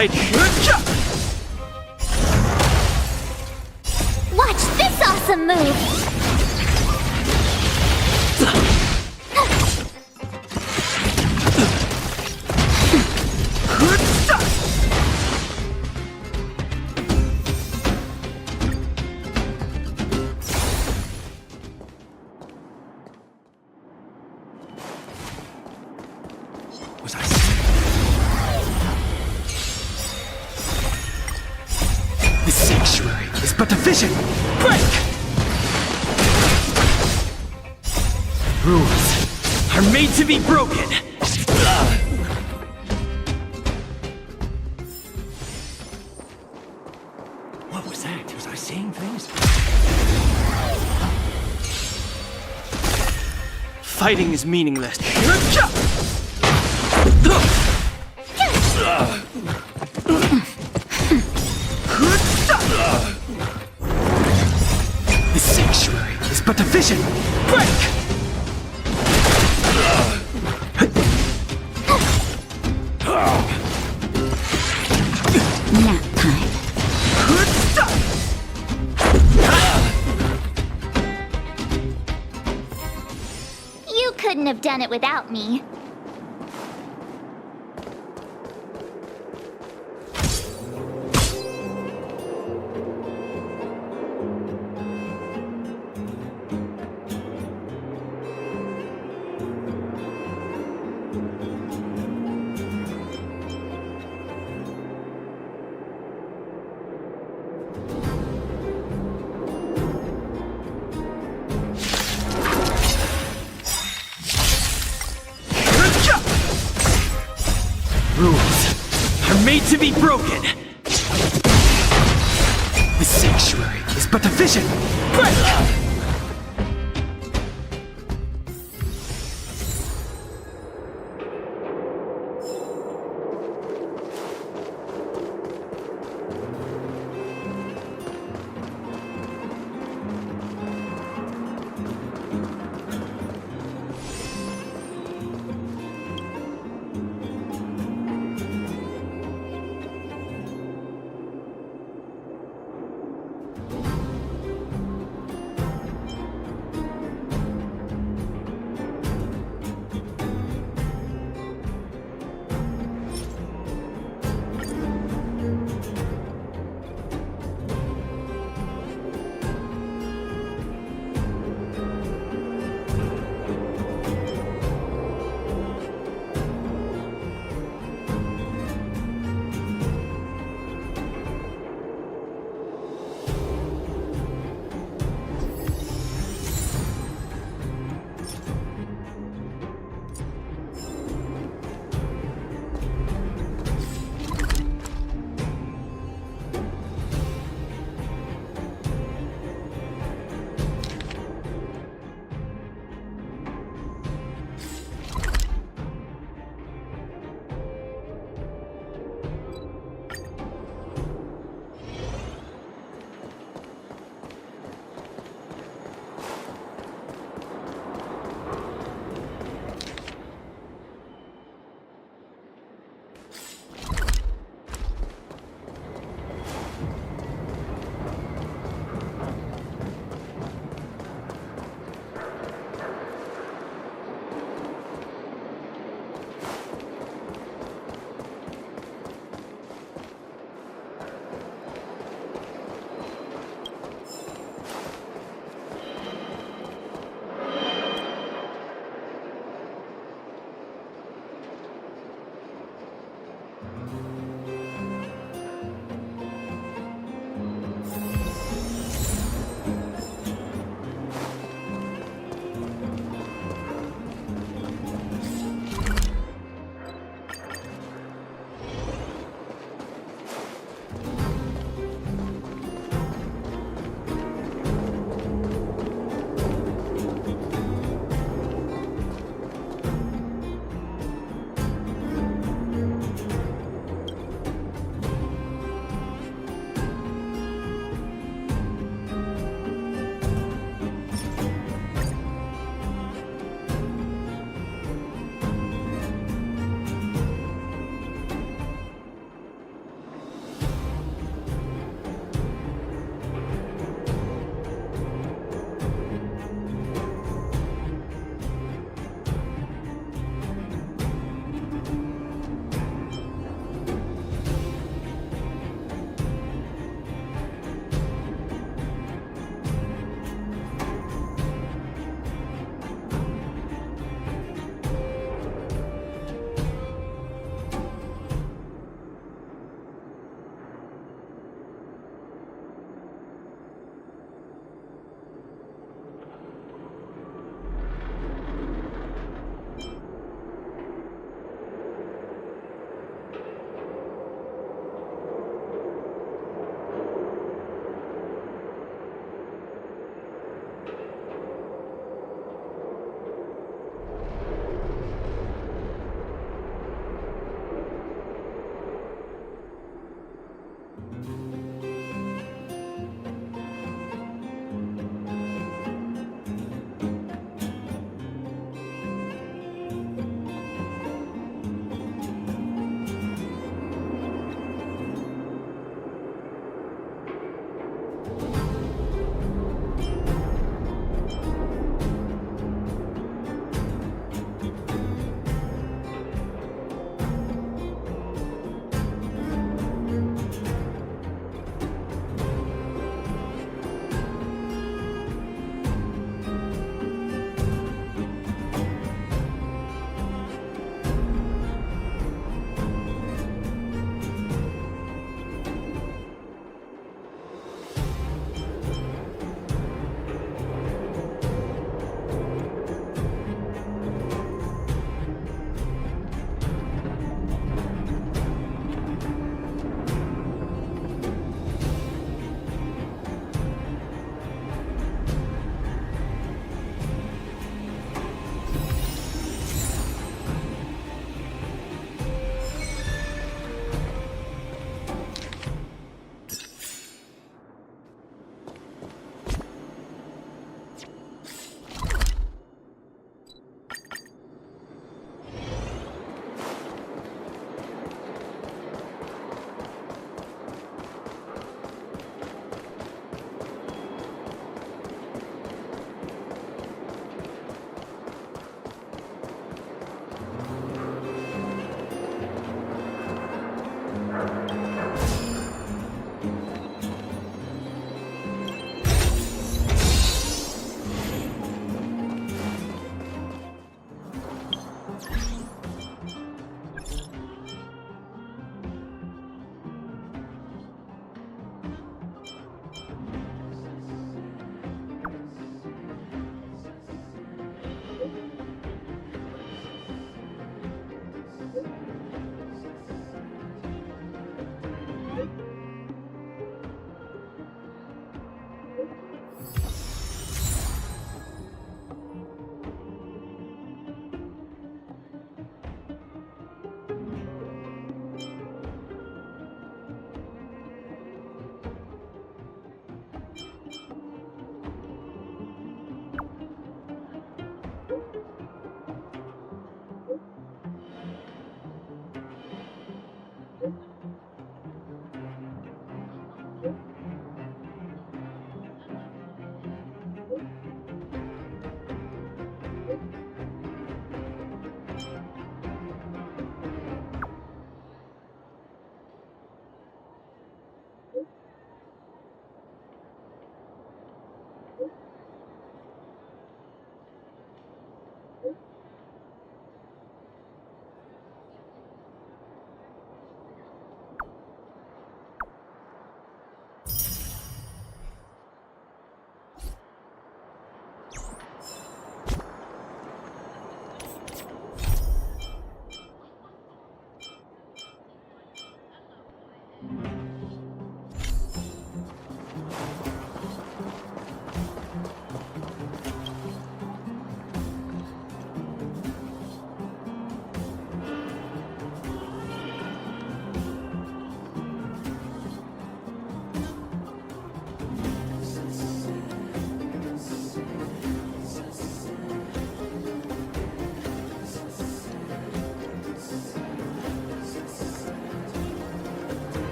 Fight! Watch this awesome move! Was I sick? The sanctuary is but a vision! Break! Rules are made to be broken! What was that? Was I seeing things? Fighting is meaningless. The sanctuary is but a vision! Break! Nap time. You couldn't have done it without me. Rules are made to be broken! The sanctuary is but a vision! Break!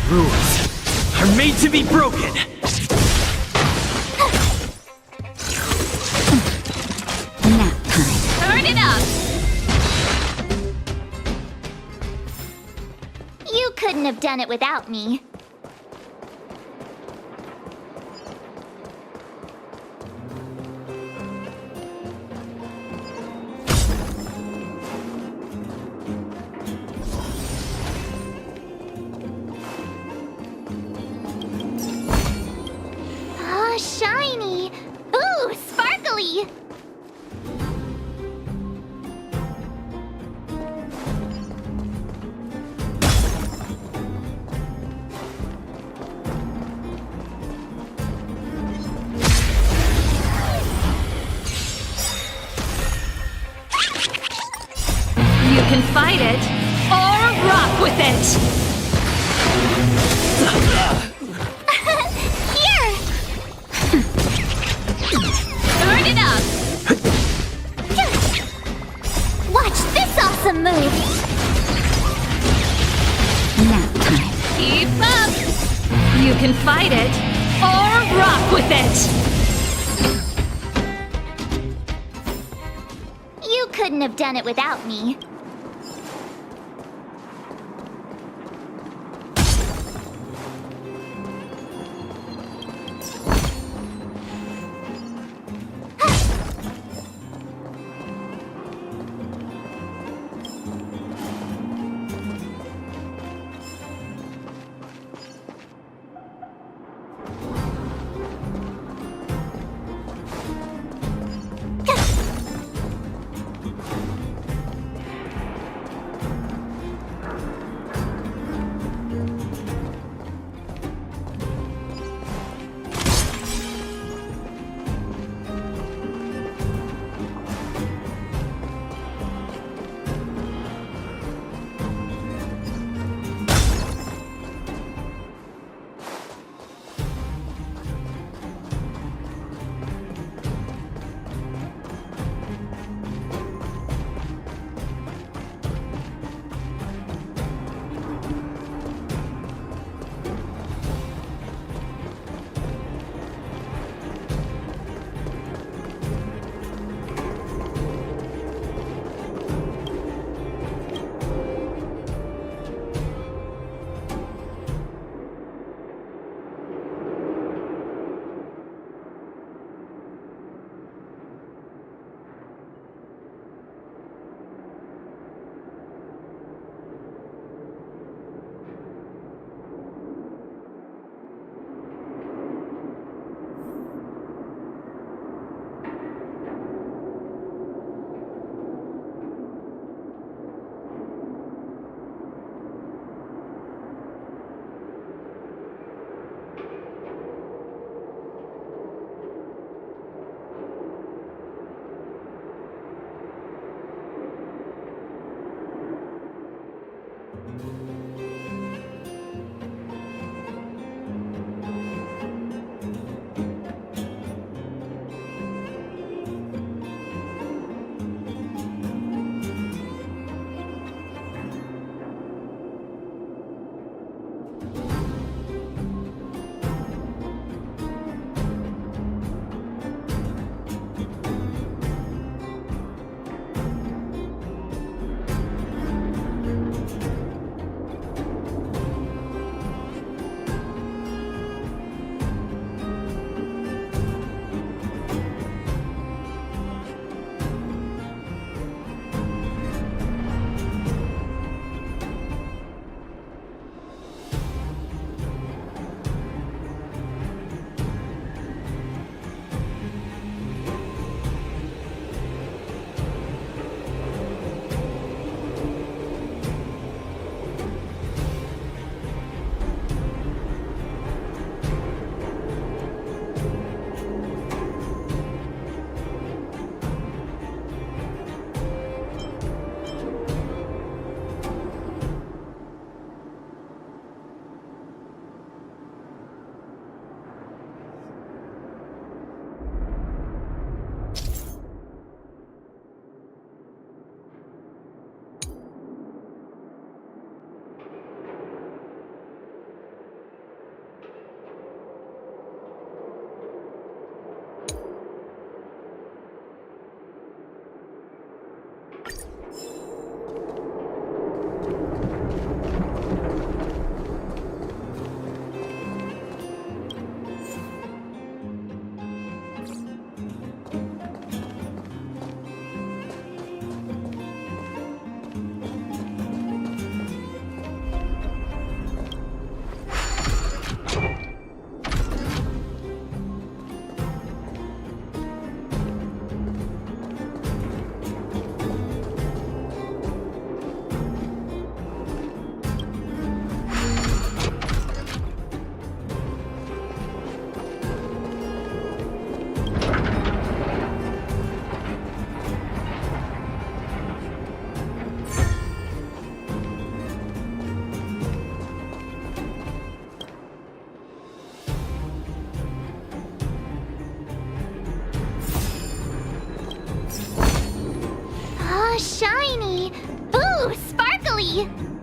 Rules are made to be broken. Nap time. Turn it up! You couldn't have done it without me. Oh, shiny! Ooh, sparkly! You can fight it, or rock with it! Here! Turn it up! Watch this awesome move! Nap time. Keep up! You can fight it, or rock with it! You couldn't have done it without me. sorry.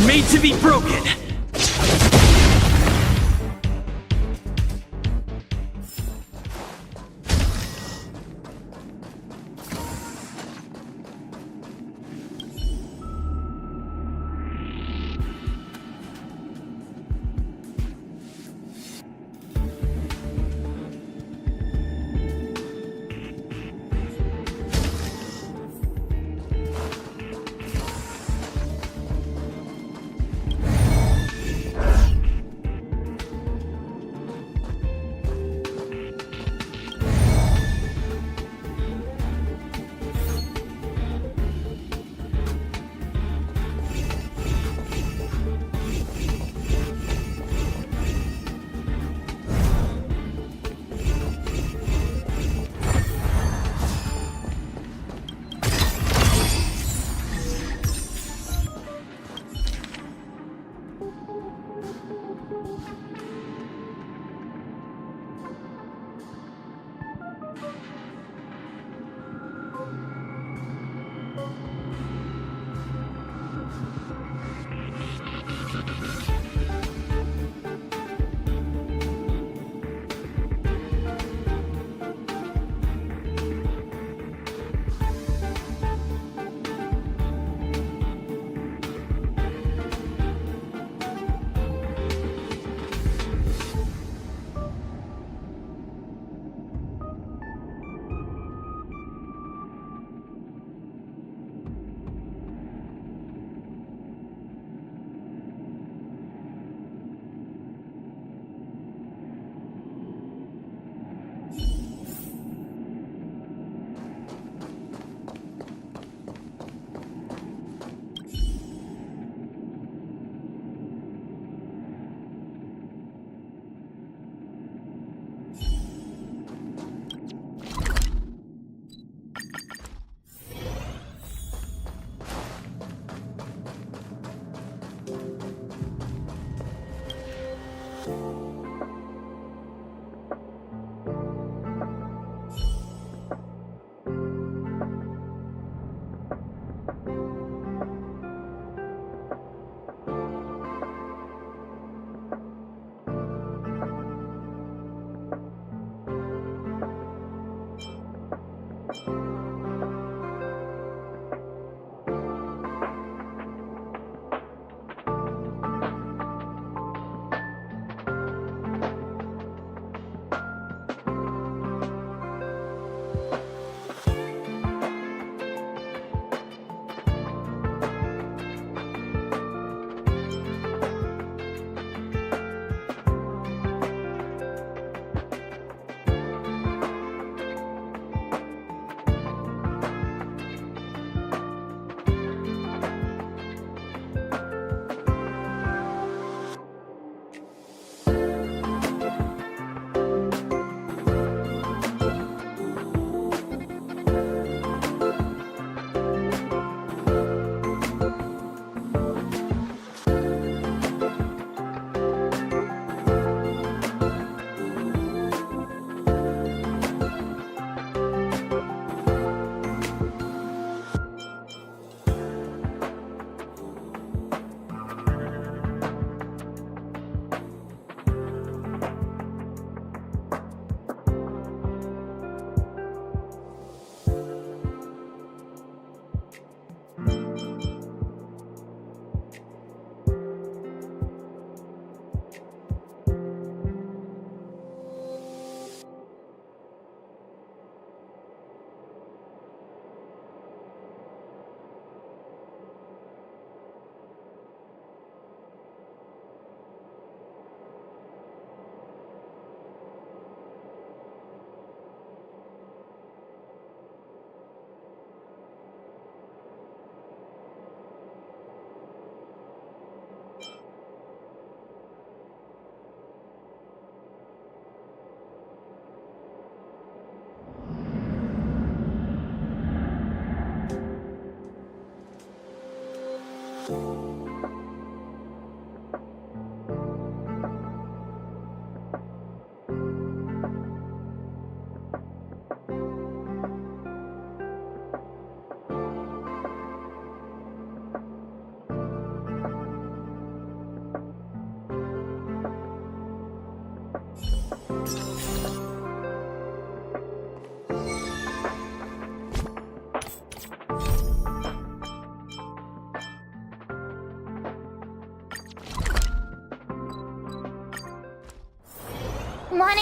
made to be broken!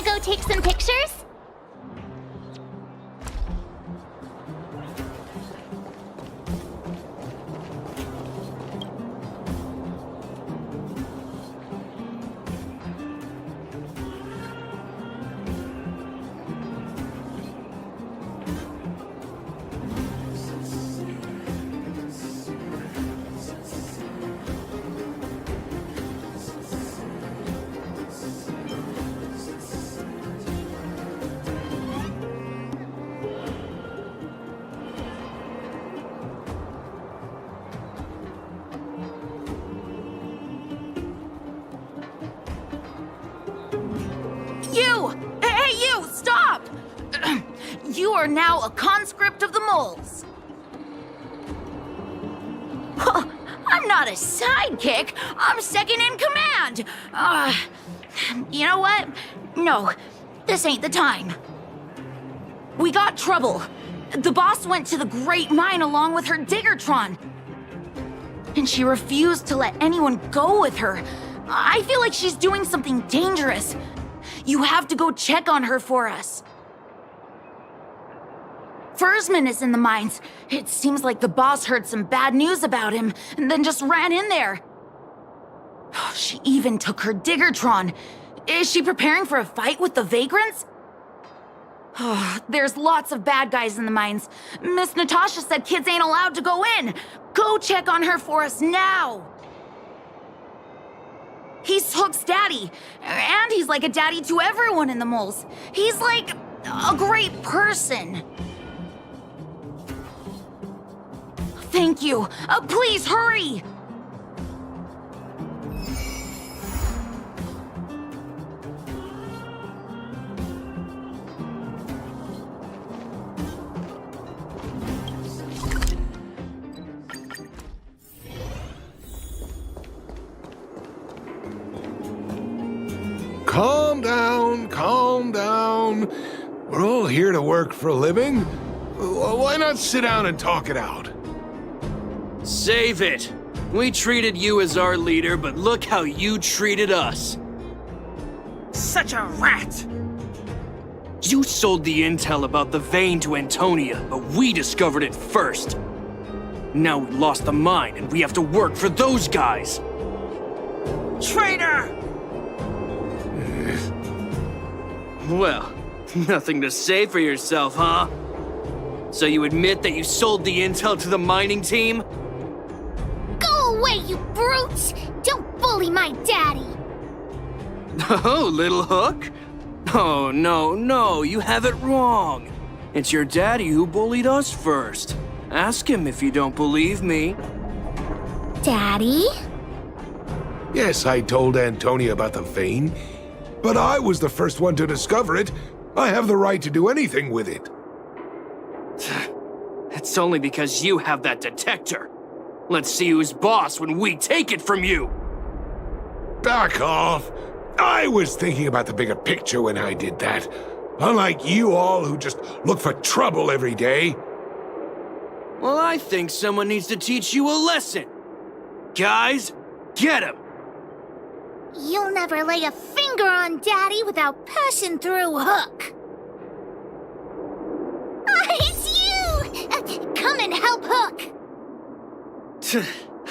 Wanna go take some pictures? You! Hey, you! Stop! You are now a conscript of the moles. I'm not a sidekick. I'm second in command. You know what? No, this ain't the time. We got trouble. The boss went to the Great Mine along with her Diggertron. And she refused to let anyone go with her. I feel like she's doing something dangerous. You have to go check on her for us. Fursman is in the mines. It seems like the boss heard some bad news about him and then just ran in there. She even took her Diggertron. Is she preparing for a fight with the vagrants? There's lots of bad guys in the mines. Miss Natasha said kids ain't allowed to go in. Go check on her for us now. He's Hook's daddy, and he's like a daddy to everyone in the moles. He's like a great person. Thank you. Please hurry. Calm down, calm down. We're all here to work for a living. Why not sit down and talk it out? Save it! We treated you as our leader, but look how you treated us. Such a rat. You sold the intel about the vein to Antonia, but we discovered it first. Now we lost the mine, and we have to work for those guys. Traitor! Well, nothing to say for yourself, huh? So you admit that you sold the intel to the mining team? Go away, you brutes! Don't bully my daddy! Oh, little Hook? Oh, no, you have it wrong. It's your daddy who bullied us first. Ask him if you don't believe me. Daddy? Yes, I told Antonia about the vein, but I was the first one to discover it. I have the right to do anything with it. It's only because you have that detector. Let's see who's boss when we take it from you. Back off. I was thinking about the bigger picture when I did that. Unlike you all who just look for trouble every day. Well, I think someone needs to teach you a lesson. Guys, get him! You'll never lay a finger on Daddy without passing through Hook. It's you! Come and help Hook!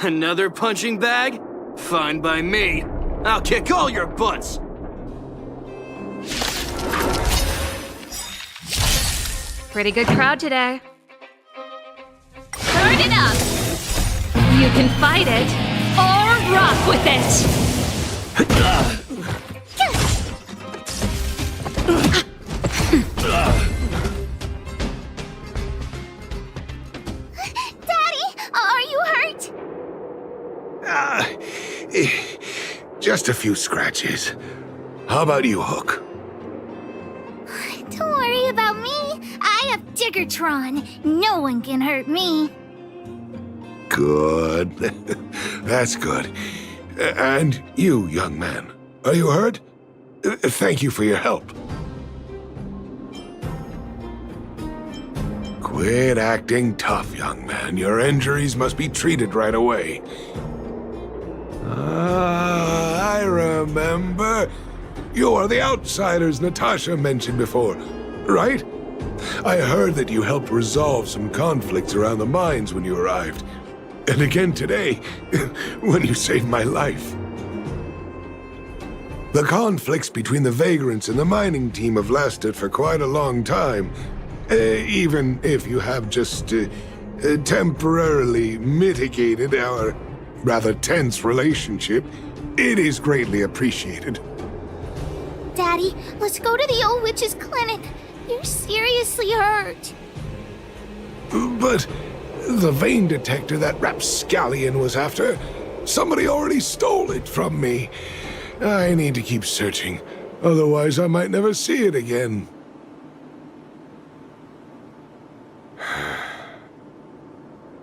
Another punching bag? Fine by me. I'll kick all your butts! Pretty good crowd today. Turn it up! You can fight it, or rock with it! Daddy, are you hurt? Just a few scratches. How about you, Hook? Don't worry about me. I have Diggertron. No one can hurt me. Good. That's good. And you, young man, are you hurt? Thank you for your help. Quit acting tough, young man. Your injuries must be treated right away. I remember. You are the outsiders Natasha mentioned before, right? I heard that you helped resolve some conflicts around the mines when you arrived. And again today, when you saved my life. The conflicts between the vagrants and the mining team have lasted for quite a long time. Even if you have just temporarily mitigated our rather tense relationship, it is greatly appreciated. Daddy, let's go to the old witch's clinic. You're seriously hurt. But the vein detector that rapscallion was after, somebody already stole it from me. I need to keep searching, otherwise I might never see it again.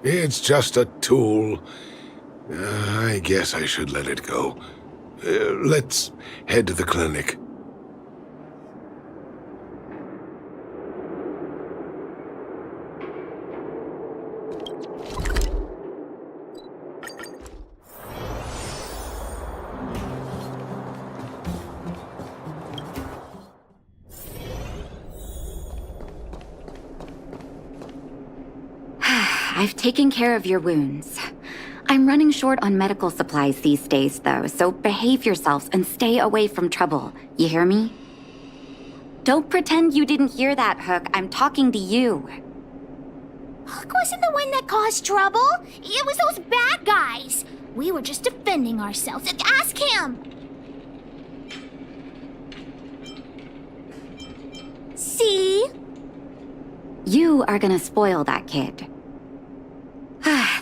It's just a tool. I guess I should let it go. Let's head to the clinic. I've taken care of your wounds. I'm running short on medical supplies these days, though, so behave yourselves and stay away from trouble. You hear me? Don't pretend you didn't hear that, Hook. I'm talking to you. Hook wasn't the one that caused trouble. It was those bad guys. We were just defending ourselves. Ask him. See? You are gonna spoil that kid.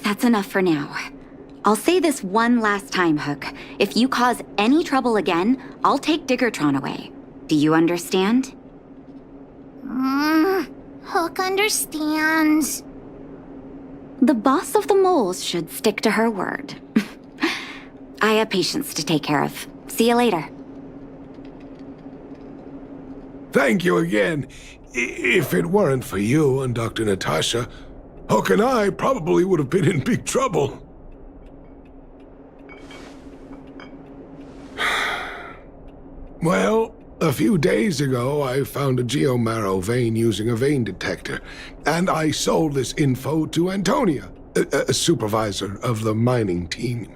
That's enough for now. I'll say this one last time, Hook. If you cause any trouble again, I'll take Diggertron away. Do you understand? Hook understands. The boss of the moles should stick to her word. I have patients to take care of. See you later. Thank you again. If it weren't for you and Dr. Natasha, Hook and I probably would have been in big trouble. Well, a few days ago, I found a geomarrow vein using a vein detector, and I sold this info to Antonia, a supervisor of the mining team.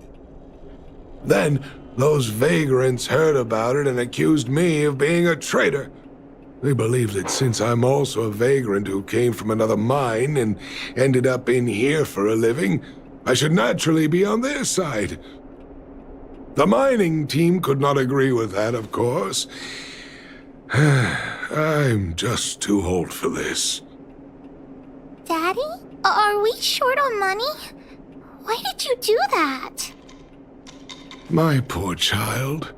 Then, those vagrants heard about it and accused me of being a traitor. They believe that since I'm also a vagrant who came from another mine and ended up in here for a living, I should naturally be on their side. The mining team could not agree with that, of course. I'm just too old for this. Daddy? Are we short on money? Why did you do that? My poor child.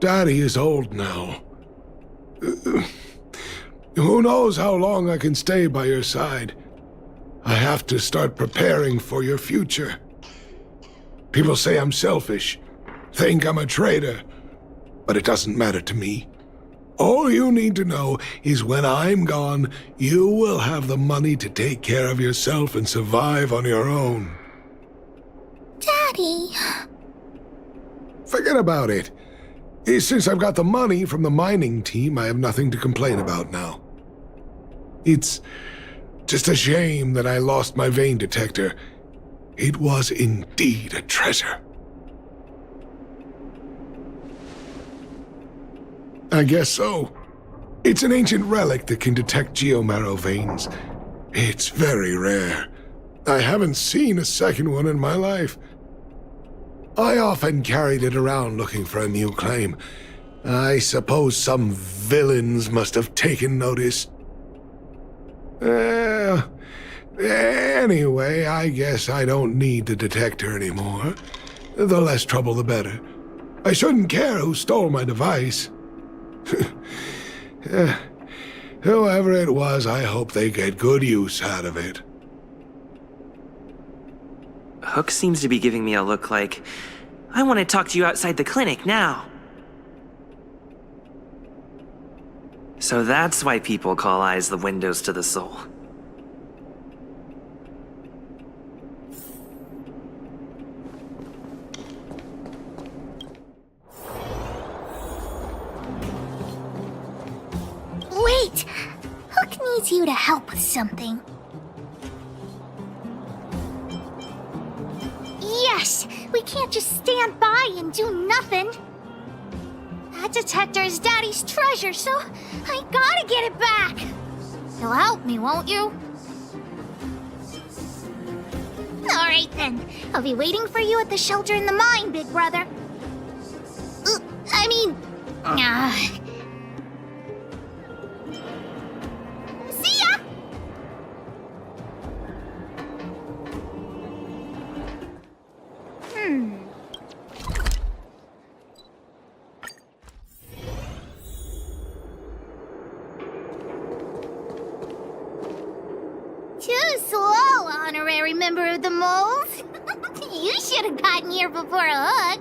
Daddy is old now. Who knows how long I can stay by your side? I have to start preparing for your future. People say I'm selfish, think I'm a traitor, but it doesn't matter to me. All you need to know is when I'm gone, you will have the money to take care of yourself and survive on your own. Daddy. Forget about it. Since I've got the money from the mining team, I have nothing to complain about now. It's just a shame that I lost my vein detector. It was indeed a treasure. I guess so. It's an ancient relic that can detect geomarrow veins. It's very rare. I haven't seen a second one in my life. I often carried it around looking for a new claim. I suppose some villains must have taken notice. Anyway, I guess I don't need the detector anymore. The less trouble, the better. I shouldn't care who stole my device. Whoever it was, I hope they get good use out of it. Hook seems to be giving me a look like, I want to talk to you outside the clinic now. So that's why people call eyes the windows to the soul. it! Hook needs you to help with something. Yes! We can't just stand by and do nothing. That detector is Daddy's treasure, so I gotta get it back. You'll help me, won't you? Alright then. I'll be waiting for you at the shelter in the mine, big brother. See ya! Too slow, honorary member of the moles. You should have gotten here before Hook.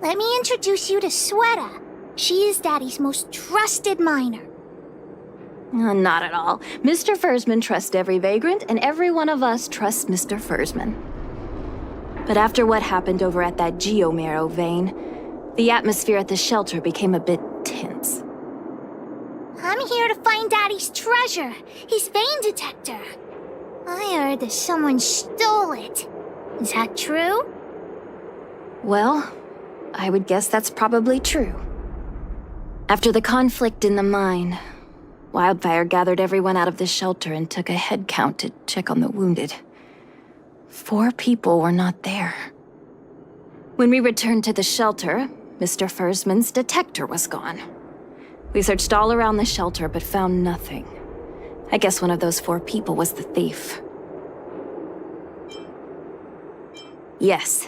Let me introduce you to Sweta. She is Daddy's most trusted miner. Not at all. Mr. Fursman trusts every vagrant, and every one of us trusts Mr. Fursman. But after what happened over at that geomarrow vein, the atmosphere at the shelter became a bit tense. I'm here to find Daddy's treasure, his vein detector. I heard that someone stole it. Is that true? Well, I would guess that's probably true. After the conflict in the mine, Wildfire gathered everyone out of the shelter and took a head count to check on the wounded. 4 people were not there. When we returned to the shelter, Mr. Fursman's detector was gone. We searched all around the shelter but found nothing. I guess one of those 4 people was the thief. Yes,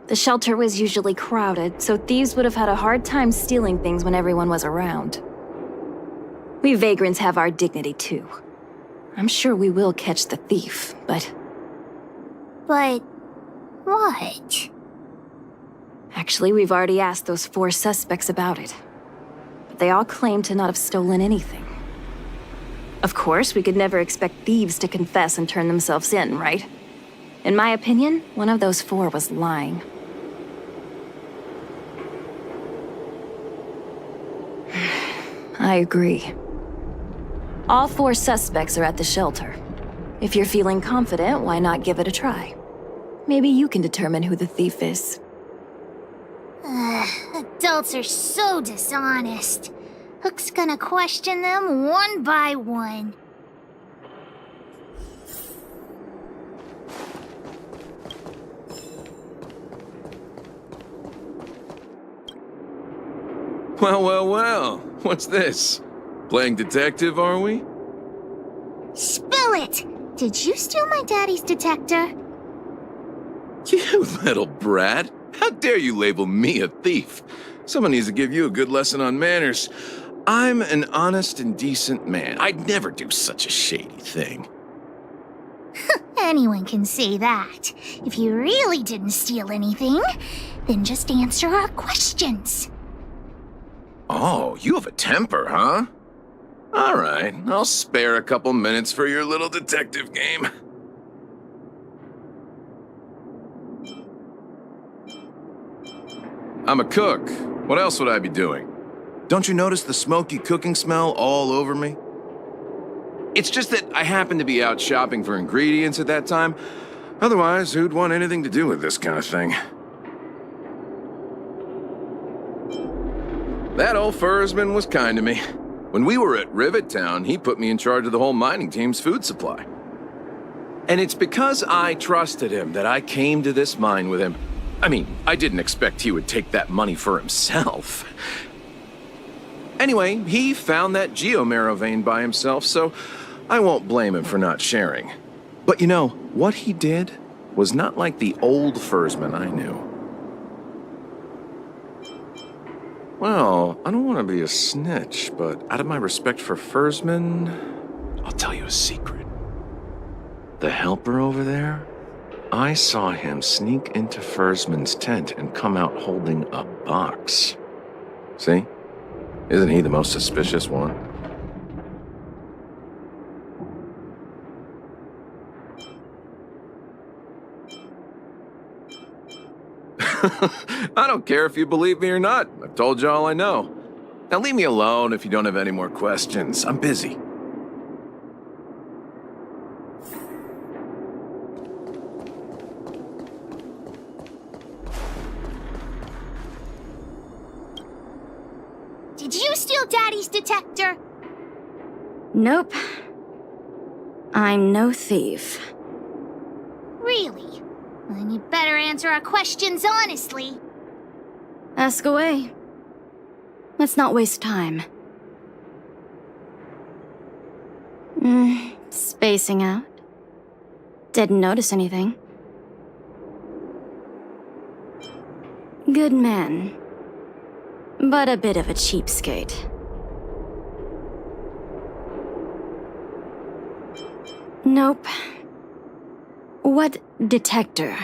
the shelter was usually crowded, so thieves would have had a hard time stealing things when everyone was around. We vagrants have our dignity too. I'm sure we will catch the thief, but... But... what? Actually, we've already asked those 4 suspects about it. But they all claim to not have stolen anything. Of course, we could never expect thieves to confess and turn themselves in, right? In my opinion, one of those 4 was lying. I agree. All 4 suspects are at the shelter. If you're feeling confident, why not give it a try? Maybe you can determine who the thief is. Adults are so dishonest. Hook's gonna question them one by one. Well, well, well. What's this? Playing detective, are we? Spill it! Did you steal my daddy's detector? You little brat. How dare you label me a thief? Someone needs to give you a good lesson on manners. I'm an honest and decent man. I'd never do such a shady thing. Anyone can say that. If you really didn't steal anything, then just answer our questions. Oh, you have a temper, huh? All right, I'll spare a couple minutes for your little detective game. I'm a cook. What else would I be doing? Don't you notice the smoky cooking smell all over me? It's just that I happened to be out shopping for ingredients at that time. Otherwise, who'd want anything to do with this kind of thing? That old Fursman was kind to me. When we were at Rivet Town, he put me in charge of the whole mining team's food supply. And it's because I trusted him that I came to this mine with him. I mean, I didn't expect he would take that money for himself. Anyway, he found that geomarrow vein by himself, so I won't blame him for not sharing. But you know, what he did was not like the old Fursman I knew. Well, I don't want to be a snitch, but out of my respect for Fursman, I'll tell you a secret. The helper over there, I saw him sneak into Fursman's tent and come out holding a box. See? Isn't he the most suspicious one? I don't care if you believe me or not. I've told you all I know. Now leave me alone if you don't have any more questions. I'm busy. Did you steal Daddy's detector? Nope. I'm no thief. Really? Then you better answer our questions honestly. Ask away. Let's not waste time. Spacing out. Didn't notice anything. Good man. But a bit of a cheapskate. Nope. What detector?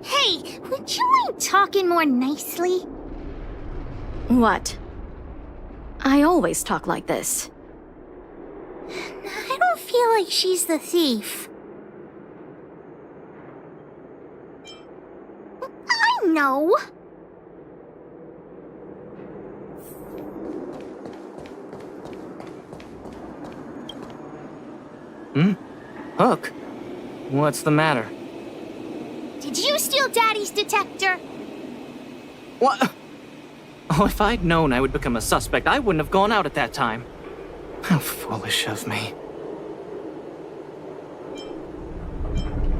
Hey, would you mind talking more nicely? What? I always talk like this. I don't feel like she's the thief. I know. Hook? What's the matter? Did you steal Daddy's detector? What? Oh, if I'd known I would become a suspect, I wouldn't have gone out at that time. How foolish of me.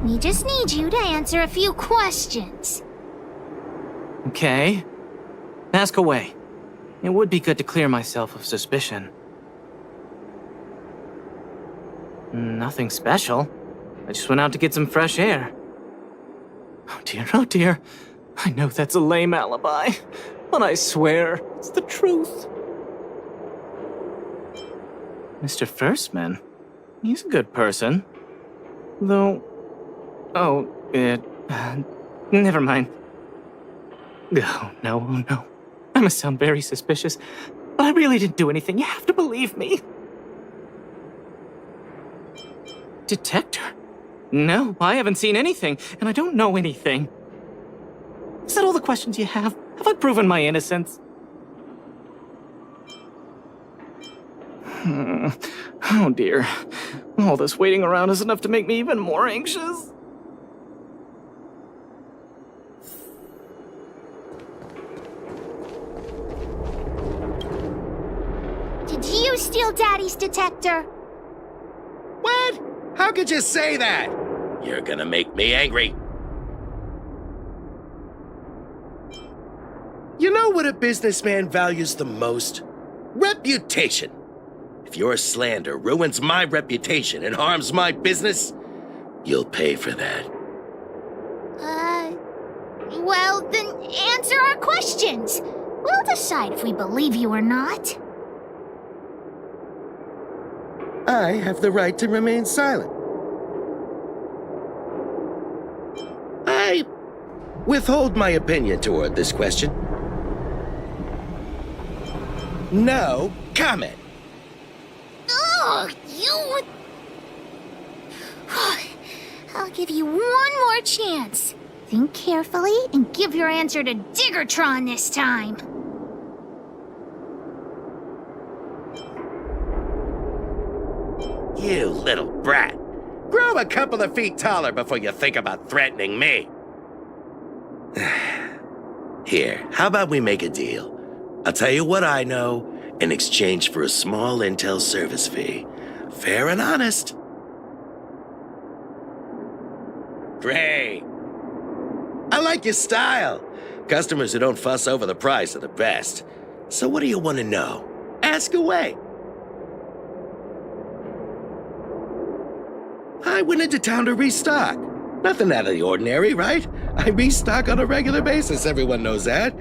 We just need you to answer a few questions. Okay. Ask away. It would be good to clear myself of suspicion. Nothing special. I just went out to get some fresh air. Oh dear, oh dear. I know that's a lame alibi, but I swear it's the truth. Mr. Firstman, he's a good person. Though... Oh, never mind. Oh, no. I must sound very suspicious, but I really didn't do anything. You have to believe me. Detector? No, I haven't seen anything, and I don't know anything. Is that all the questions you have? Have I proven my innocence? Oh dear. All this waiting around is enough to make me even more anxious. Did you steal Daddy's detector? What? How could you say that? You're gonna make me angry. You know what a businessman values the most? Reputation. If your slander ruins my reputation and harms my business, you'll pay for that. Well, then answer our questions. We'll decide if we believe you or not. I have the right to remain silent. I withhold my opinion toward this question. No comment. Ugh, you... I'll give you one more chance. Think carefully and give your answer to Diggertron this time. You little brat. Grow a couple of feet taller before you think about threatening me. Here, how about we make a deal? I'll tell you what I know in exchange for a small intel service fee. Fair and honest. Great. I like your style. Customers who don't fuss over the price are the best. So what do you want to know? Ask away. I went into town to restock. Nothing out of the ordinary, right? I restock on a regular basis, everyone knows that.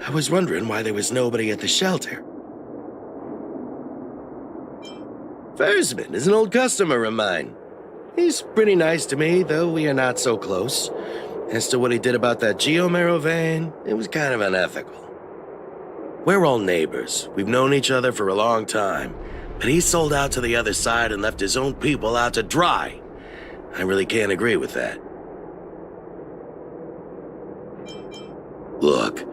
I was wondering why there was nobody at the shelter. Versman is an old customer of mine. He's pretty nice to me, though we are not so close. As to what he did about that geomarrow vein, it was kind of unethical. We're all neighbors. We've known each other for a long time. But he sold out to the other side and left his own people out to dry. I really can't agree with that. Look,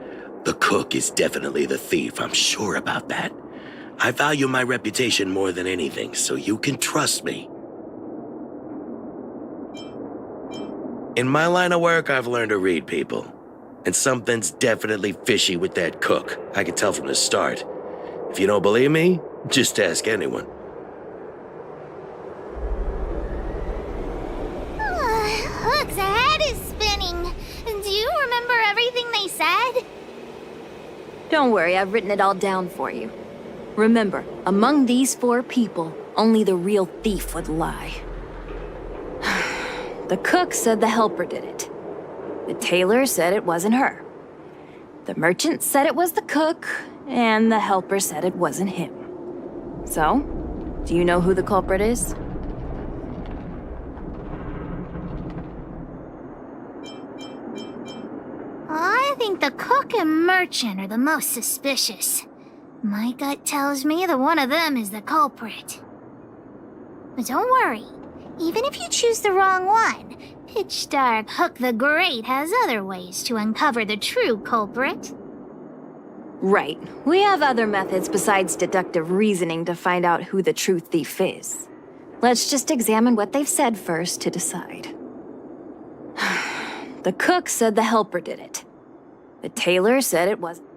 the cook is definitely the thief, I'm sure about that. I value my reputation more than anything, so you can trust me. In my line of work, I've learned to read people. And something's definitely fishy with that cook. I could tell from the start. If you don't believe me, just ask anyone. Hook's head is spinning. Do you remember everything they said? Don't worry, I've written it all down for you. Remember, among these 4 people, only the real thief would lie. The cook said the helper did it. The tailor said it wasn't her. The merchant said it was the cook, and the helper said it wasn't him. So, do you know who the culprit is? I think the cook and merchant are the most suspicious. My gut tells me that one of them is the culprit. But don't worry. Even if you choose the wrong one, Pitch Dark Hook the Great has other ways to uncover the true culprit. Right. We have other methods besides deductive reasoning to find out who the true thief is. Let's just examine what they've said first to decide. The cook said the helper did it. The tailor said it wasn't.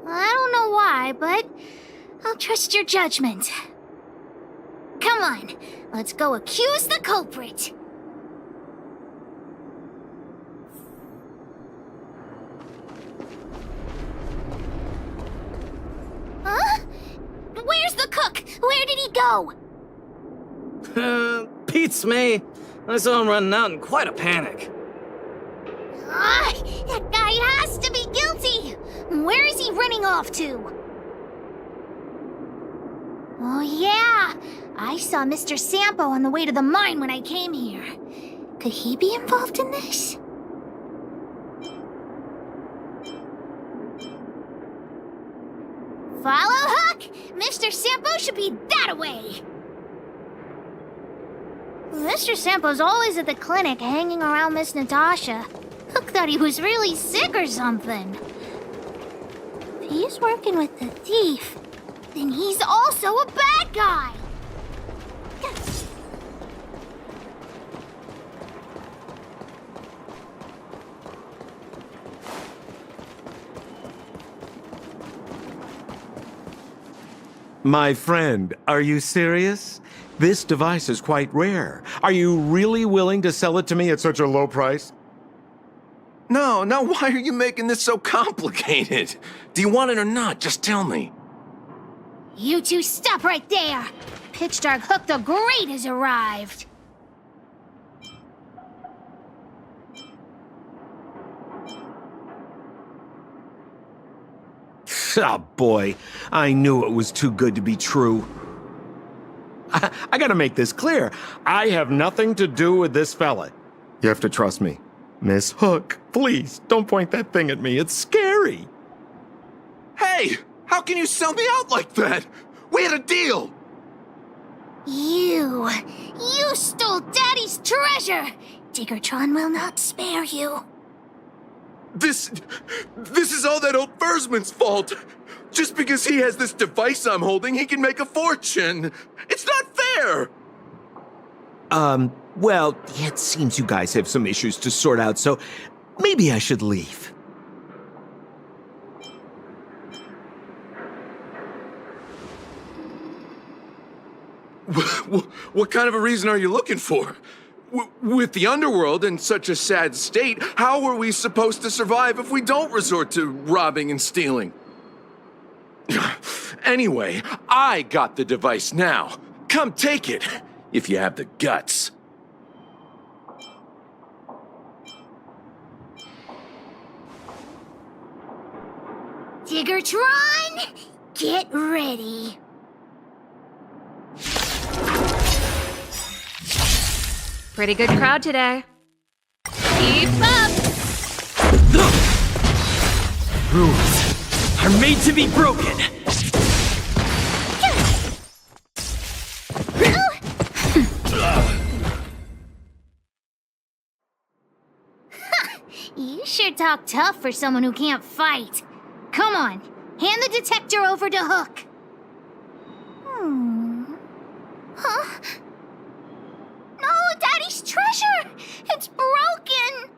I don't know why, but I'll trust your judgment. Come on, let's go accuse the culprit. Huh? Where's the cook? Where did he go? Beats me. I saw him running out in quite a panic. That guy has to be guilty! Where is he running off to? Oh yeah, I saw Mr. Sampo on the way to the mine when I came here. Could he be involved in this? Follow Hook! Mr. Sampo should be that way! Mr. Sampo's always at the clinic hanging around Miss Natasha. Hook thought he was really sick or something. If he's working with the thief, then he's also a bad guy! My friend, are you serious? This device is quite rare. Are you really willing to sell it to me at such a low price? No, why are you making this so complicated? Do you want it or not? Just tell me. You two stop right there! Pitch Dark Hook the Great has arrived! Oh boy, I knew it was too good to be true. I gotta make this clear. I have nothing to do with this fella. You have to trust me. Miss Hook, please, don't point that thing at me. It's scary. Hey, how can you sell me out like that? We had a deal. You stole Daddy's treasure! Diggertron will not spare you. This is all that old Versman's fault. Just because he has this device I'm holding, he can make a fortune. It's not fair. Well, it seems you guys have some issues to sort out, so maybe I should leave. What kind of a reason are you looking for? With the underworld in such a sad state, how are we supposed to survive if we don't resort to robbing and stealing? Anyway, I got the device now. Come take it, if you have the guts. Diggertron, get ready. Pretty good crowd today. Keep up! Rules are made to be broken. You sure talk tough for someone who can't fight. Come on, hand the detector over to Hook. Huh? No, Daddy's treasure! It's broken!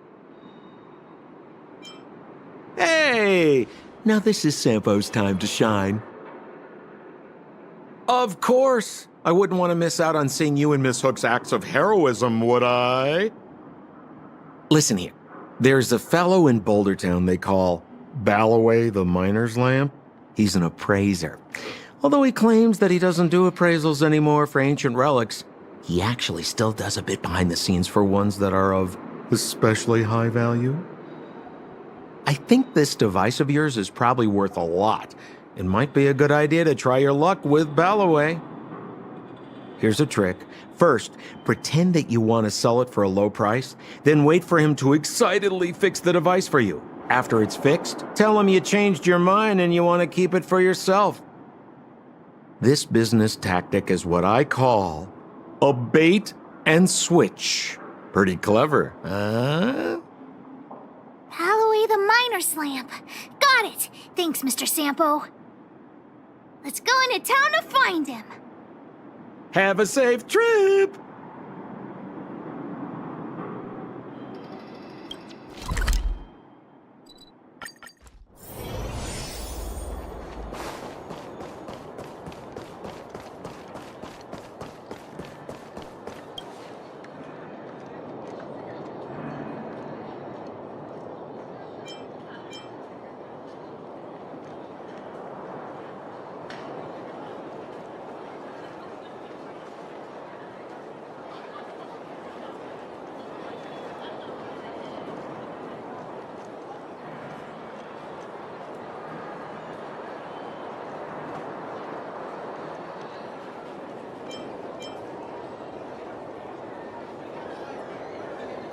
Hey! Now this is Sampo's time to shine. Of course! I wouldn't want to miss out on seeing you and Miss Hook's acts of heroism, would I? Listen here. There's a fellow in Bouldertown they call Balloway the Miner's Lamp. He's an appraiser. Although he claims that he doesn't do appraisals anymore for ancient relics, he actually still does a bit behind the scenes for ones that are of especially high value. I think this device of yours is probably worth a lot. It might be a good idea to try your luck with Balloway. Here's a trick. First, pretend that you want to sell it for a low price, then wait for him to excitedly fix the device for you. After it's fixed, tell him you changed your mind and you want to keep it for yourself. This business tactic is what I call a bait and switch. Pretty clever, huh? Balloway the Miner's Lamp. Got it. Thanks, Mr. Sampo. Let's go into town to find him. Have a safe trip!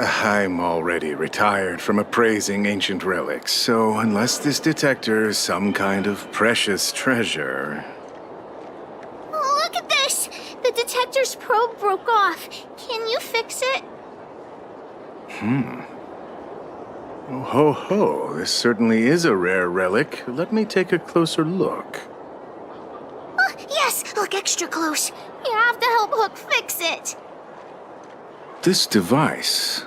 I'm already retired from appraising ancient relics, so unless this detector is some kind of precious treasure... Oh, look at this! The detector's probe broke off. Can you fix it? Oh, ho, ho. This certainly is a rare relic. Let me take a closer look. Yes! Look extra close. You have to help Hook fix it. This device...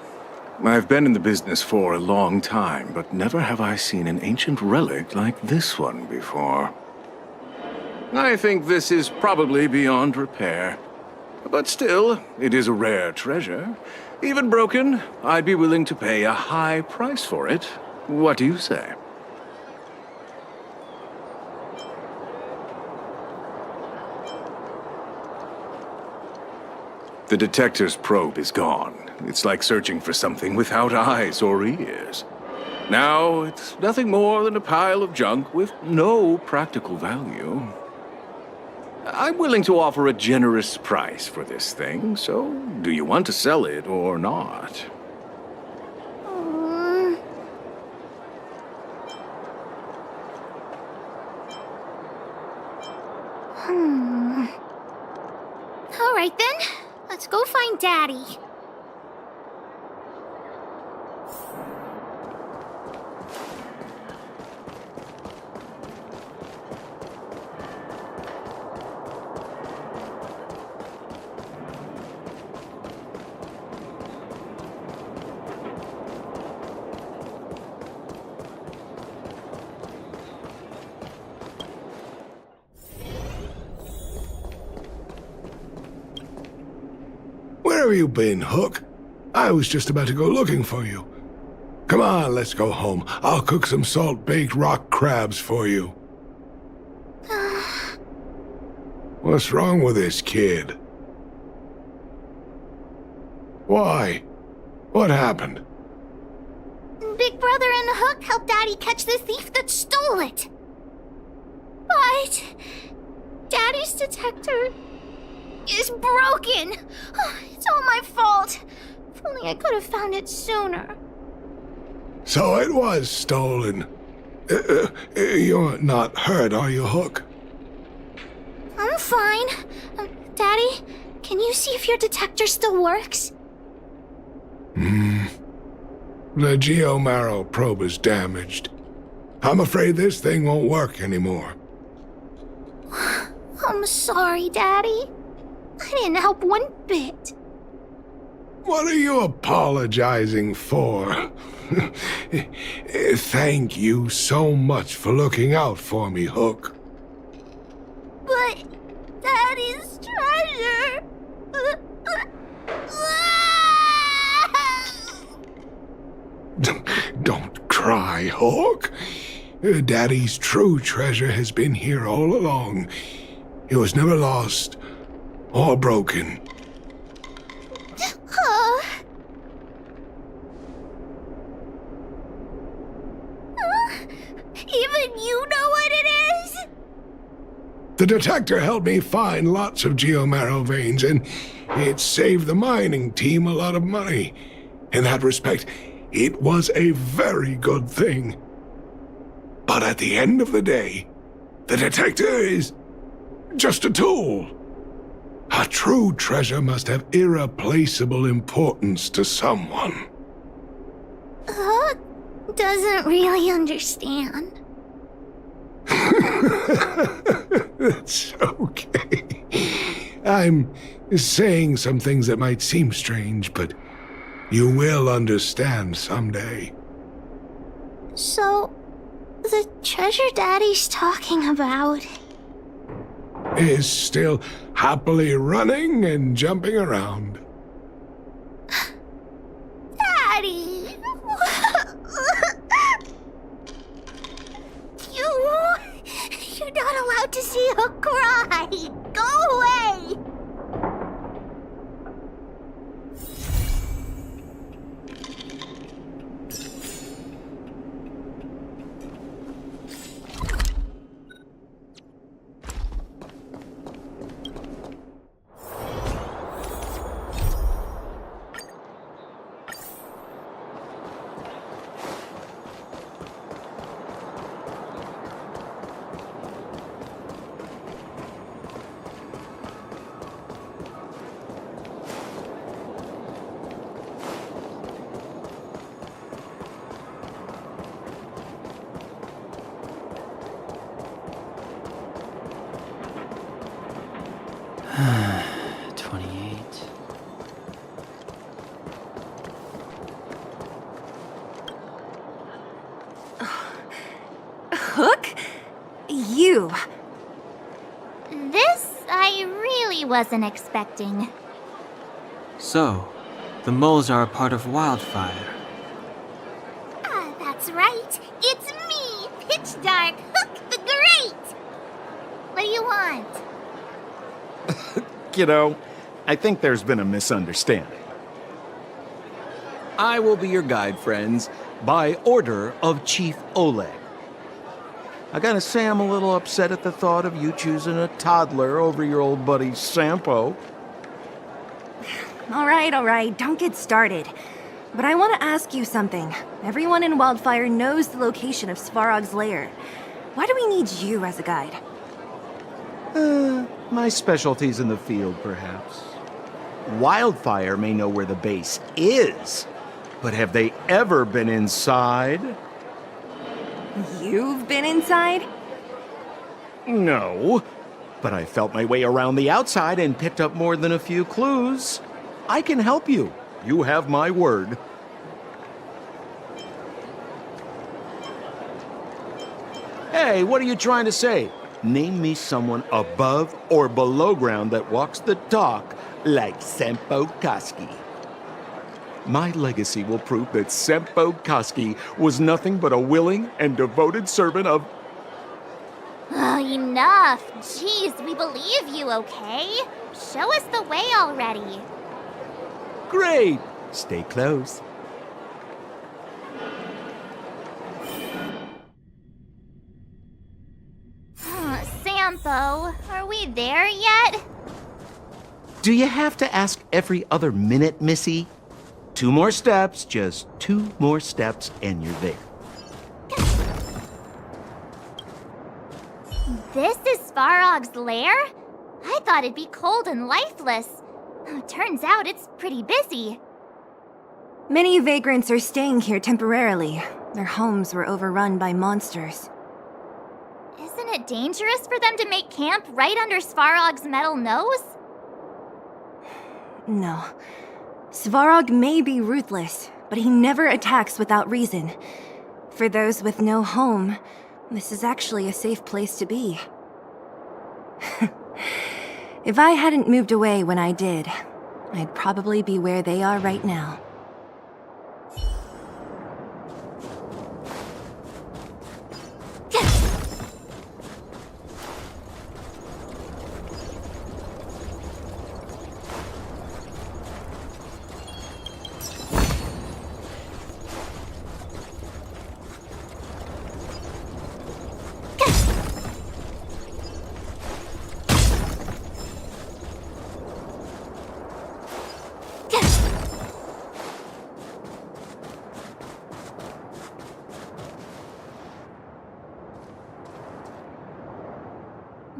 I've been in the business for a long time, but never have I seen an ancient relic like this one before. I think this is probably beyond repair. But still, it is a rare treasure. Even broken, I'd be willing to pay a high price for it. What do you say? The detector's probe is gone. It's like searching for something without eyes or ears. Now, it's nothing more than a pile of junk with no practical value. I'm willing to offer a generous price for this thing, so do you want to sell it or not? All right then, let's go find Daddy. Where have you been, Hook? I was just about to go looking for you. Come on, let's go home. I'll cook some salt-baked rock crabs for you. What's wrong with this kid? Why? What happened? Big Brother and Hook helped Daddy catch the thief that stole it. But Daddy's detector is broken. It's all my fault. If only I could have found it sooner. So it was stolen. You're not hurt, are you, Hook? I'm fine. Daddy, can you see if your detector still works? The Geomarrow probe is damaged. I'm afraid this thing won't work anymore. I'm sorry, Daddy. I didn't help one bit. What are you apologizing for? Thank you so much for looking out for me, Hook. But Daddy's treasure. Don't cry, Hook. Daddy's true treasure has been here all along. It was never lost or broken. Even you know what it is? The detector helped me find lots of Geomarrow veins, and it saved the mining team a lot of money. In that respect, it was a very good thing. But at the end of the day, the detector is just a tool. A true treasure must have irreplaceable importance to someone. Hook doesn't really understand. That's okay. I'm saying some things that might seem strange, but you will understand someday. So, the treasure Daddy's talking about is still happily running and jumping around. Daddy! You're not allowed to see her cry! Go away! Hook? You. This I really wasn't expecting. So, the moles are a part of Wildfire. Ah, that's right. It's me, Pitch Dark Hook the Great! What do you want? Kiddo, I think there's been a misunderstanding. I will be your guide, friends, by order of Chief Oleg. I gotta say I'm a little upset at the thought of you choosing a toddler over your old buddy Sampo. All right, don't get started. But I want to ask you something. Everyone in Wildfire knows the location of Svarog's lair. Why do we need you as a guide? My specialty's in the field, perhaps. Wildfire may know where the base is, but have they ever been inside? You've been inside? No, but I felt my way around the outside and picked up more than a few clues. I can help you. You have my word. Hey, what are you trying to say? Name me someone above or below ground that walks the talk like Sempo Koski. My legacy will prove that Sempo Koski was nothing but a willing and devoted servant of... Oh, enough. Jeez, we believe you, okay? Show us the way already. Great! Stay close. Sampo, are we there yet? Do you have to ask every other minute, Missy? 2 more steps, just 2 more steps, and you're there. This is Svarog's lair? I thought it'd be cold and lifeless. Turns out it's pretty busy. Many vagrants are staying here temporarily. Their homes were overrun by monsters. Isn't it dangerous for them to make camp right under Svarog's metal nose? No. Svarog may be ruthless, but he never attacks without reason. For those with no home, this is actually a safe place to be. If I hadn't moved away when I did, I'd probably be where they are right now.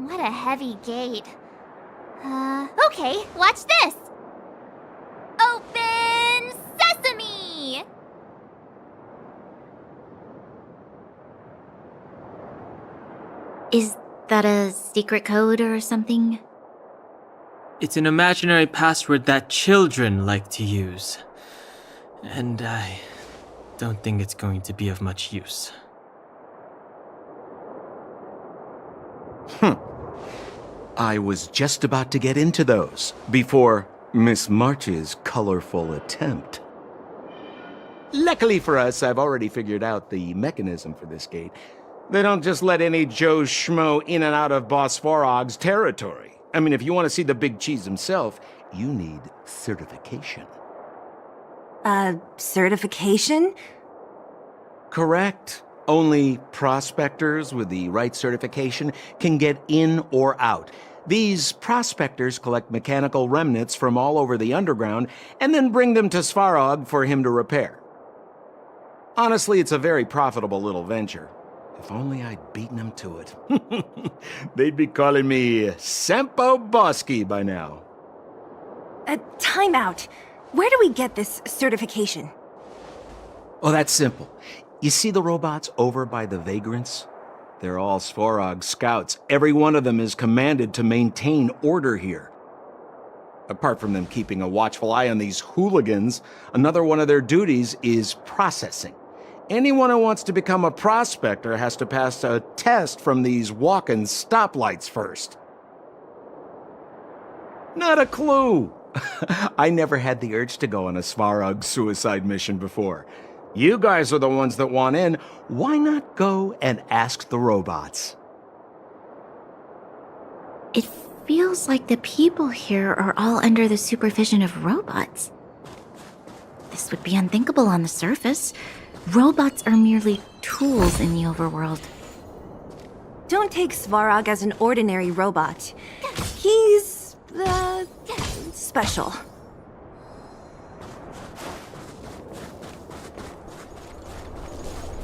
What a heavy gate. Okay, watch this! Open sesame! Is that a secret code or something? It's an imaginary password that children like to use. And I don't think it's going to be of much use. I was just about to get into those before Miss March's colorful attempt. Luckily for us, I've already figured out the mechanism for this gate. They don't just let any Joe Schmo in and out of Boss Svarog's territory. I mean, if you want to see the big cheese himself, you need certification. Certification? Correct. Only prospectors with the right certification can get in or out. These prospectors collect mechanical remnants from all over the underground and then bring them to Svarog for him to repair. Honestly, it's a very profitable little venture. If only I'd beaten them to it. They'd be calling me Sempo Bosky by now. Time out. Where do we get this certification? Oh, that's simple. You see the robots over by the vagrants? They're all Svarog scouts. Every one of them is commanded to maintain order here. Apart from them keeping a watchful eye on these hooligans, another one of their duties is processing. Anyone who wants to become a prospector has to pass a test from these walk-in stoplights first. Not a clue. I never had the urge to go on a Svarog suicide mission before. You guys are the ones that want in. Why not go and ask the robots? It feels like the people here are all under the supervision of robots. This would be unthinkable on the surface. Robots are merely tools in the overworld. Don't take Svarog as an ordinary robot. He's, special.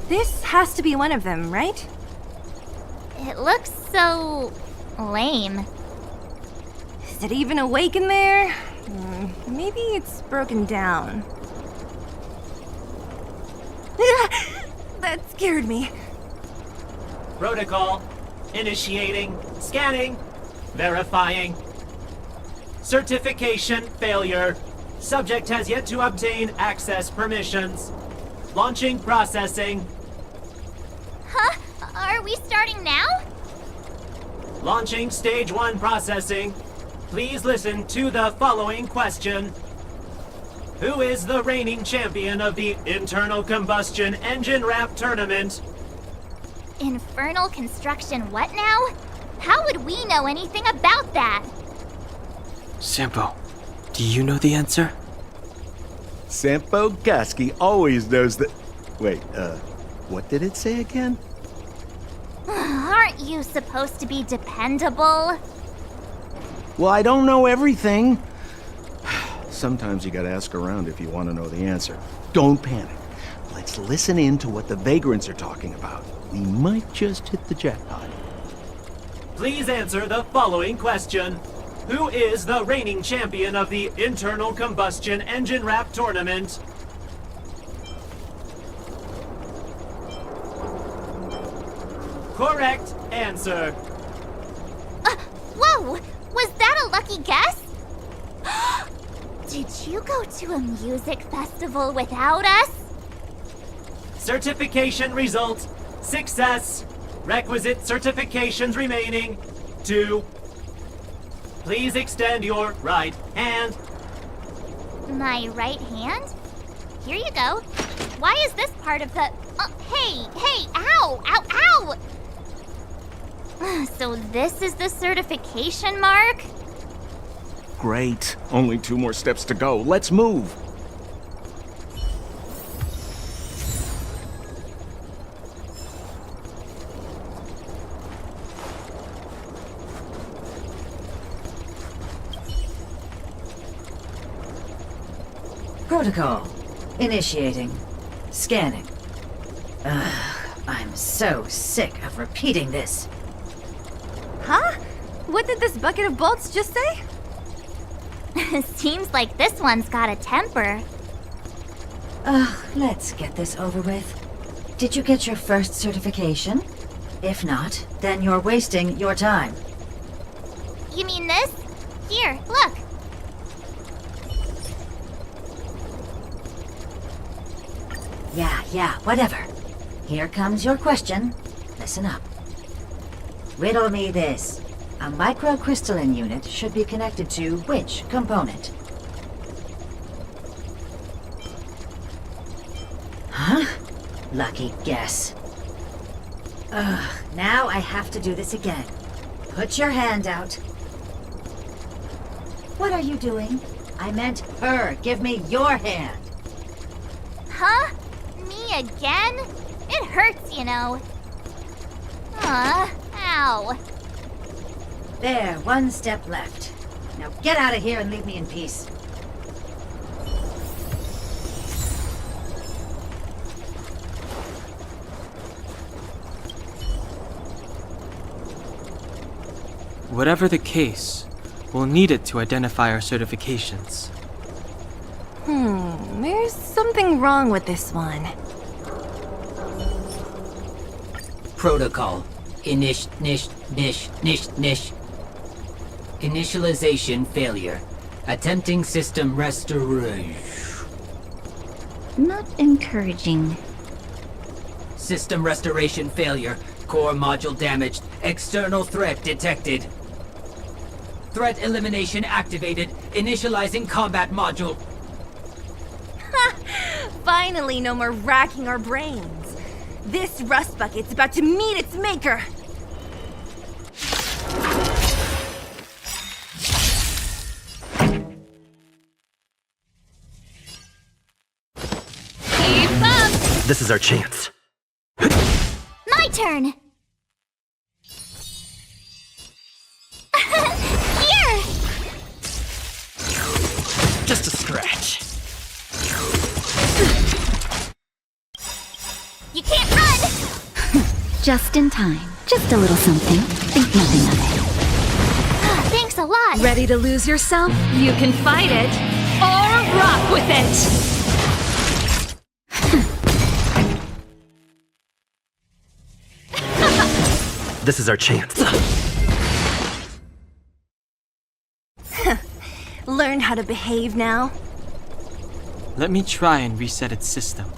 This has to be one of them, right? It looks so lame. Is it even awake in there? Maybe it's broken down. That scared me. Protocol. Initiating. Scanning. Verifying. Certification failure. Subject has yet to obtain access permissions. Launching processing. Huh? Are we starting now? Launching stage 1 processing. Please listen to the following question. Who is the reigning champion of the Internal Combustion Engine Wrap Tournament? Infernal construction what now? How would we know anything about that? Sempo, do you know the answer? Sempo Bosky always knows that... Wait, what did it say again? Aren't you supposed to be dependable? Well, I don't know everything. Sometimes you gotta ask around if you want to know the answer. Don't panic. Let's listen in to what the vagrants are talking about. We might just hit the jackpot. Please answer the following question. Who is the reigning champion of the Internal Combustion Engine Wrap Tournament? correct answer. Whoa! Was that a lucky guess? Did you go to a music festival without us? Certification result, success. Requisite certifications remaining, 2. Please extend your right hand. My right hand? Here you go. Why is this part of the... hey, ow, ow, ow! So this is the certification mark? Great. Only 2 more steps to go. Let's move. Protocol. Initiating. Scanning. Ugh, I'm so sick of repeating this. Huh? What did this bucket of bolts just say? Seems like this one's got a temper. Ugh, let's get this over with. Did you get your first certification? If not, then you're wasting your time. You mean this? Here, look. Yeah, whatever. Here comes your question. Listen up. Riddle me this. A microcrystalline unit should be connected to which component? Huh? Lucky guess. Ugh, now I have to do this again. Put your hand out. What are you doing? I meant her. Give me your hand. Huh? Me again? It hurts, you know. Ow. There, 1 step left. Now get out of here and leave me in peace. Whatever the case, we'll need it to identify our certifications. There's something wrong with this one. Protocol. Initialization failure. Attempting system restoration. Not encouraging. System restoration failure. Core module damaged. External threat detected. Threat elimination activated. Initializing combat module. Finally, no more racking our brains. This rust bucket's about to meet its maker. Keep up! This is our chance. My turn! Here! Just a scratch. You can't run! Just in time. Just a little something. Think nothing of it. Thanks a lot. Ready to lose yourself? You can fight it, or rock with it! This is our chance. Learn how to behave now. Let me try and reset its system.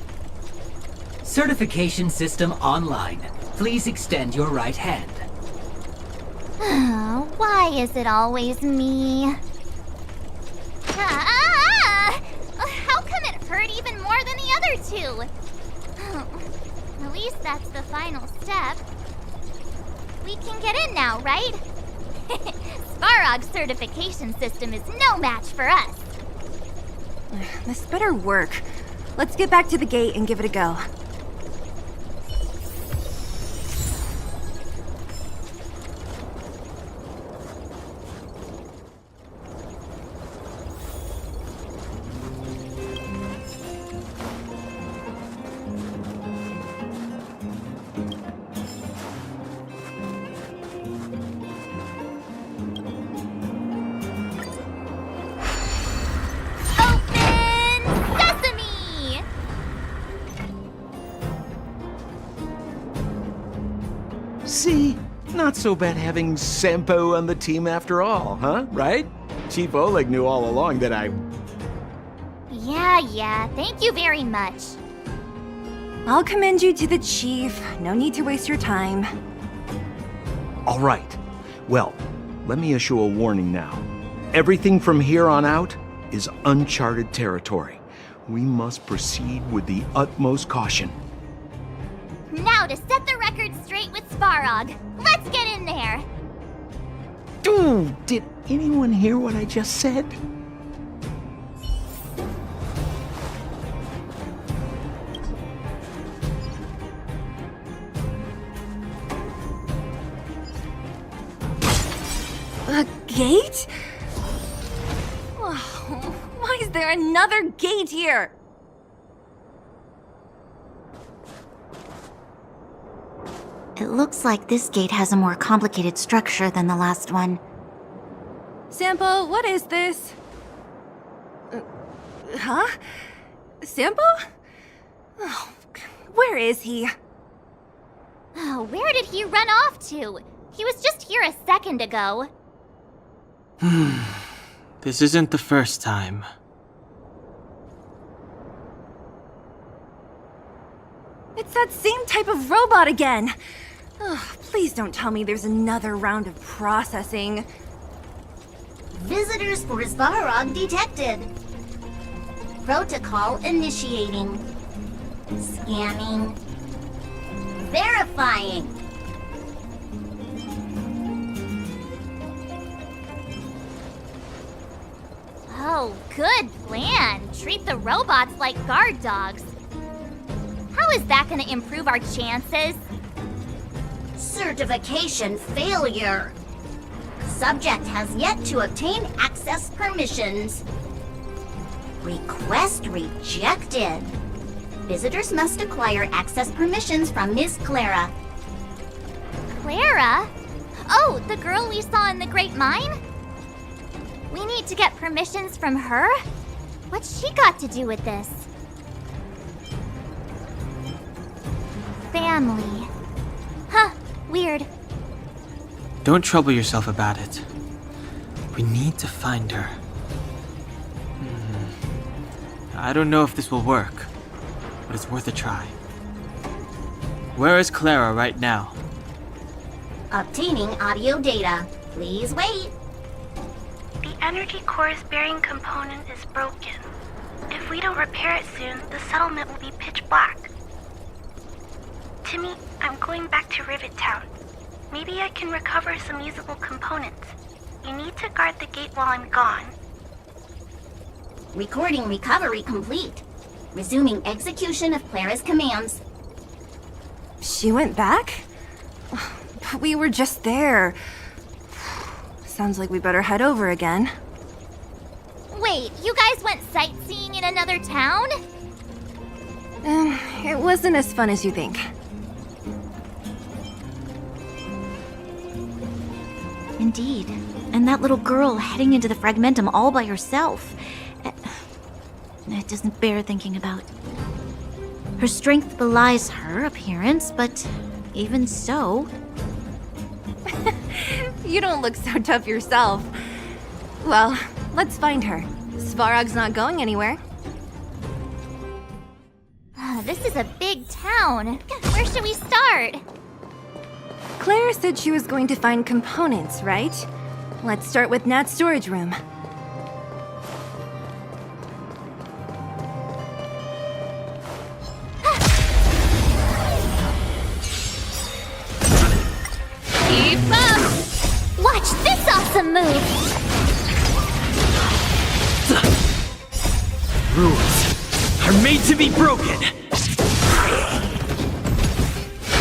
Certification system online. Please extend your right hand. Why is it always me? How come it hurt even more than the other 2? At least that's the final step. We can get in now, right? Svarog's certification system is no match for us. This better work. Let's get back to the gate and give it a go. See? Not so bad having Sampo on the team after all, huh? Right? Chief Oleg knew all along that I... Yeah, thank you very much. I'll commend you to the chief. No need to waste your time. All right. Well, let me issue a warning now. Everything from here on out is uncharted territory. We must proceed with the utmost caution. Now to set the record straight with Svarog. Let's get in there! Dude, did anyone hear what I just said? A gate? Oh, why is there another gate here? It looks like this gate has a more complicated structure than the last one. Sampo, what is this? Huh? Sampo? Oh, where is he? Oh, where did he run off to? He was just here a second ago. This isn't the first time. It's that same type of robot again. Oh, please don't tell me there's another round of processing. Visitors for Svarog detected. Protocol initiating. Scanning. Verifying. Oh, good plan. Treat the robots like guard dogs. How is that going to improve our chances? Certification failure. Subject has yet to obtain access permissions. Request rejected. Visitors must acquire access permissions from Miss Clara. Clara? Oh, the girl we saw in the Great Mine? We need to get permissions from her? What's she got to do with this? Family. Huh, weird. Don't trouble yourself about it. We need to find her. I don't know if this will work, but it's worth a try. Where is Clara right now? Obtaining audio data. Please wait. The energy core's bearing component is broken. If we don't repair it soon, the settlement will be pitch black. Timmy, I'm going back to Rivet Town. Maybe I can recover some usable components. You need to guard the gate while I'm gone. Recording recovery complete. Resuming execution of Clara's commands. She went back? But we were just there. Sounds like we better head over again. Wait, you guys went sightseeing in another town? It wasn't as fun as you think. Indeed. And that little girl heading into the Fragmentum all by herself. It doesn't bear thinking about. Her strength belies her appearance, but even so... You don't look so tough yourself. Well, let's find her. Svarog's not going anywhere. This is a big town. Where should we start? Clara said she was going to find components, right? Let's start with Nat's storage room. Keep up! Watch this awesome move! Rules are made to be broken.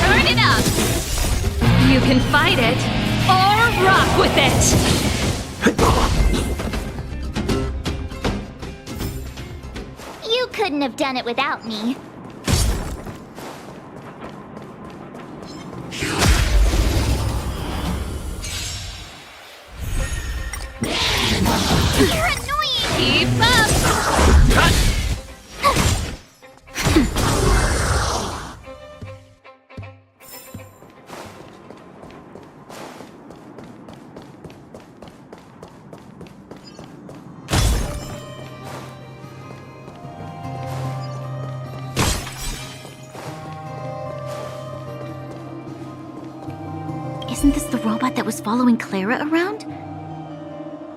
Turn it up! You can fight it, or rock with it! You couldn't have done it without me. You're annoying! Keep up! Isn't this the robot that was following Clara around?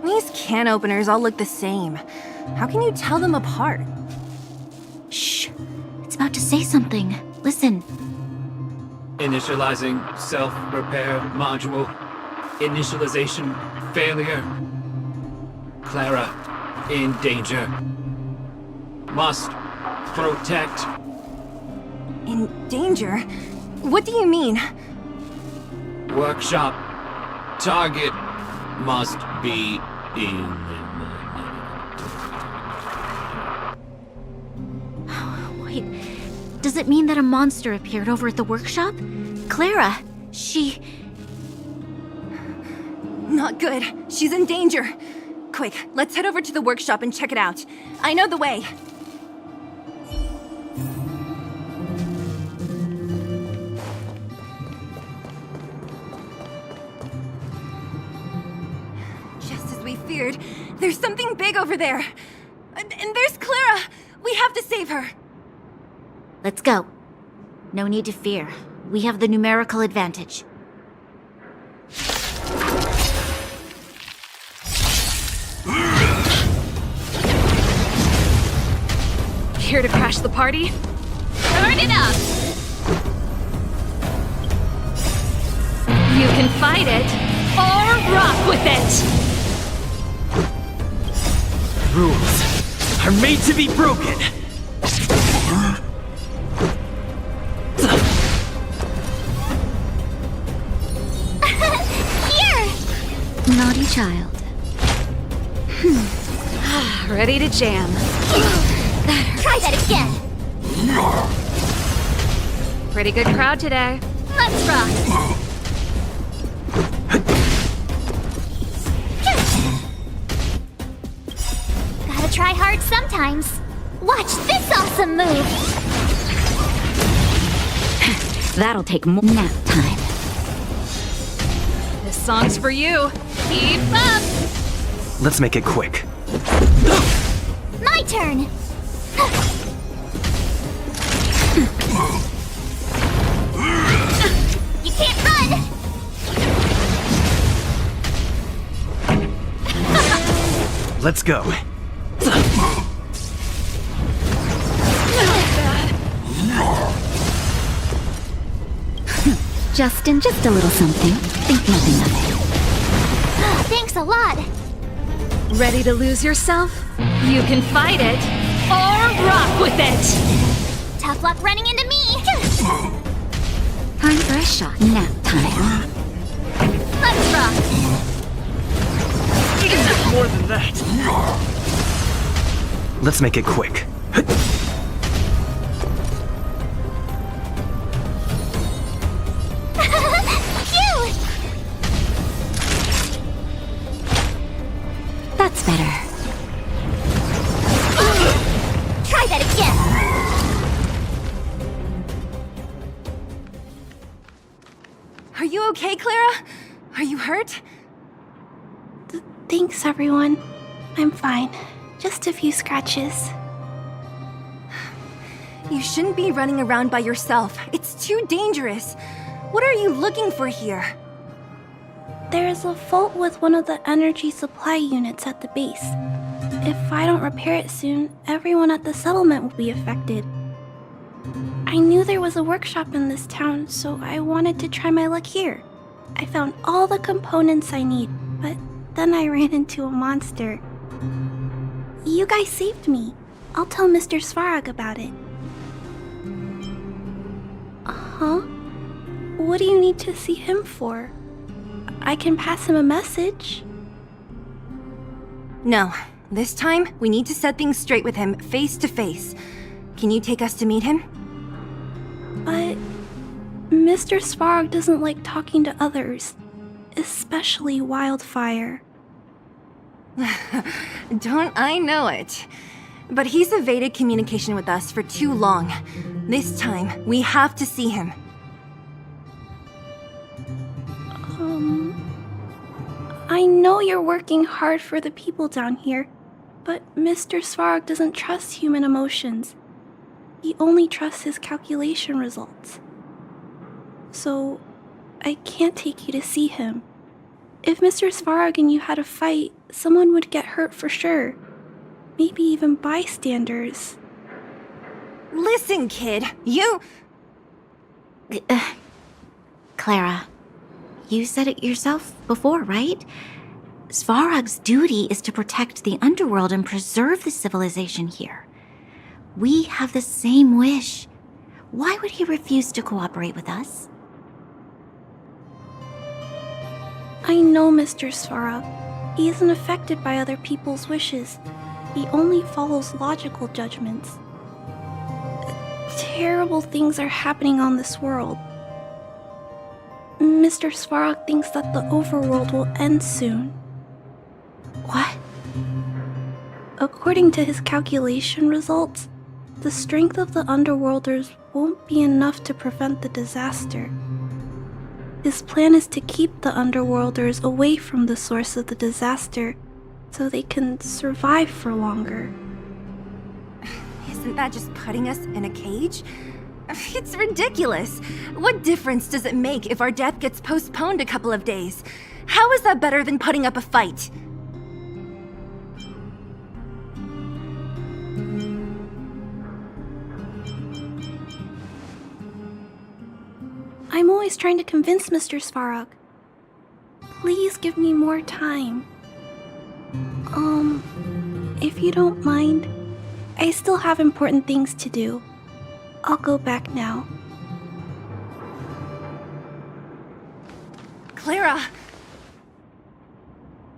These can openers all look the same. How can you tell them apart? Shh. It's about to say something. Listen. Initializing self-repair module. Initialization failure. Clara in danger. Must protect. In danger? What do you mean? Workshop. Target must be eliminated. Wait, does it mean that a monster appeared over at the workshop? Clara, she... Not good. She's in danger. Quick, let's head over to the workshop and check it out. I know the way. Just as we feared, there's something big over there. And there's Clara! We have to save her! Let's go. No need to fear. We have the numerical advantage. Here to crash the party? Turn it up! You can fight it, or rock with it! Rules are made to be broken. Here! Naughty child. Ready to jam. Try that again! Pretty good crowd today. Let's rock! Gotta try hard sometimes. Watch this awesome move! That'll take more nap time. This song's for you. Keep up! Let's make it quick. My turn! You can't run! Let's go. Justin, just a little something. Think nothing of it. Thanks a lot! Ready to lose yourself? You can fight it, or rock with it! Tough luck running into me! Time for a shot. Nap time. Let's rock! It's more than that. Let's make it quick. Phew! That's better. Try that again! Are you okay, Clara? Are you hurt? Thanks, everyone. I'm fine. Just a few scratches. You shouldn't be running around by yourself. It's too dangerous. What are you looking for here? There is a fault with one of the energy supply units at the base. If I don't repair it soon, everyone at the settlement will be affected. I knew there was a workshop in this town, so I wanted to try my luck here. I found all the components I need, but then I ran into a monster. You guys saved me. I'll tell Mr. Svarog about it. Huh? What do you need to see him for? I can pass him a message. No. This time, we need to set things straight with him, face to face. Can you take us to meet him? But Mr. Svarog doesn't like talking to others, especially Wildfire. Don't I know it? But he's evaded communication with us for too long. This time, we have to see him. I know you're working hard for the people down here, but Mr. Svarog doesn't trust human emotions. He only trusts his calculation results. So, I can't take you to see him. If Mr. Svarog and you had a fight, someone would get hurt for sure. Maybe even bystanders. Listen, kid, you... Clara, you said it yourself before, right? Svarog's duty is to protect the underworld and preserve the civilization here. We have the same wish. Why would he refuse to cooperate with us? I know Mr. Svarog. He isn't affected by other people's wishes. He only follows logical judgments. Terrible things are happening on this world. Mr. Svarog thinks that the overworld will end soon. What? According to his calculation results, the strength of the underworlders won't be enough to prevent the disaster. His plan is to keep the underworlders away from the source of the disaster so they can survive for longer. Isn't that just putting us in a cage? It's ridiculous. What difference does it make if our death gets postponed a couple of days? How is that better than putting up a fight? I'm always trying to convince Mr. Svarog. Please give me more time. If you don't mind, I still have important things to do. I'll go back now. Clara!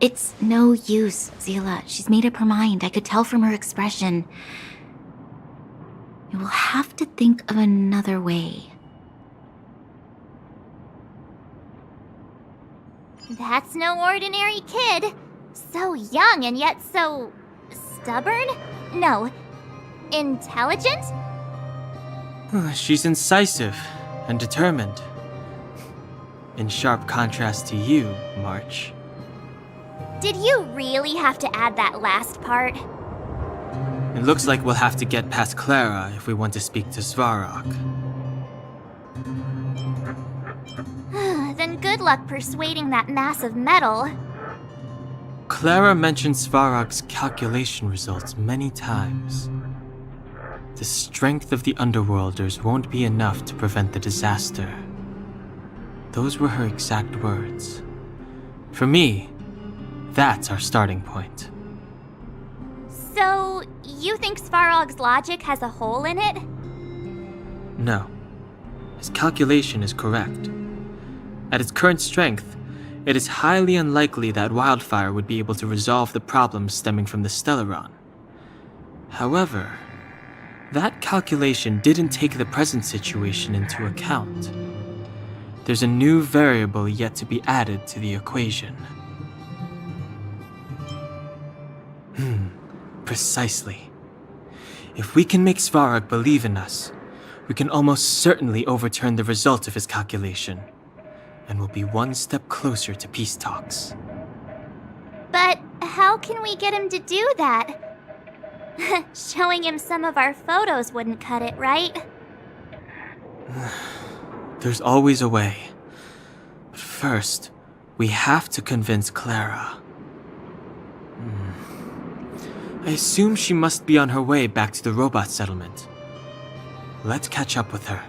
It's no use, Zila. She's made up her mind. I could tell from her expression. You will have to think of another way. That's no ordinary kid. So young and yet so... stubborn? No. Intelligent? She's incisive and determined. In sharp contrast to you, March. Did you really have to add that last part? It looks like we'll have to get past Clara if we want to speak to Svarog. Then good luck persuading that mass of metal. Clara mentioned Svarog's calculation results many times. The strength of the Underworlders won't be enough to prevent the disaster. Those were her exact words. For me, that's our starting point. So, you think Svarog's logic has a hole in it? No. His calculation is correct. At its current strength, it is highly unlikely that Wildfire would be able to resolve the problems stemming from the Stellaron. However, that calculation didn't take the present situation into account. There's a new variable yet to be added to the equation. Precisely. If we can make Svarog believe in us, we can almost certainly overturn the result of his calculation, and we'll be one step closer to peace talks. But how can we get him to do that? Showing him some of our photos wouldn't cut it, right? There's always a way. But first, we have to convince Clara. I assume she must be on her way back to the robot settlement. Let's catch up with her.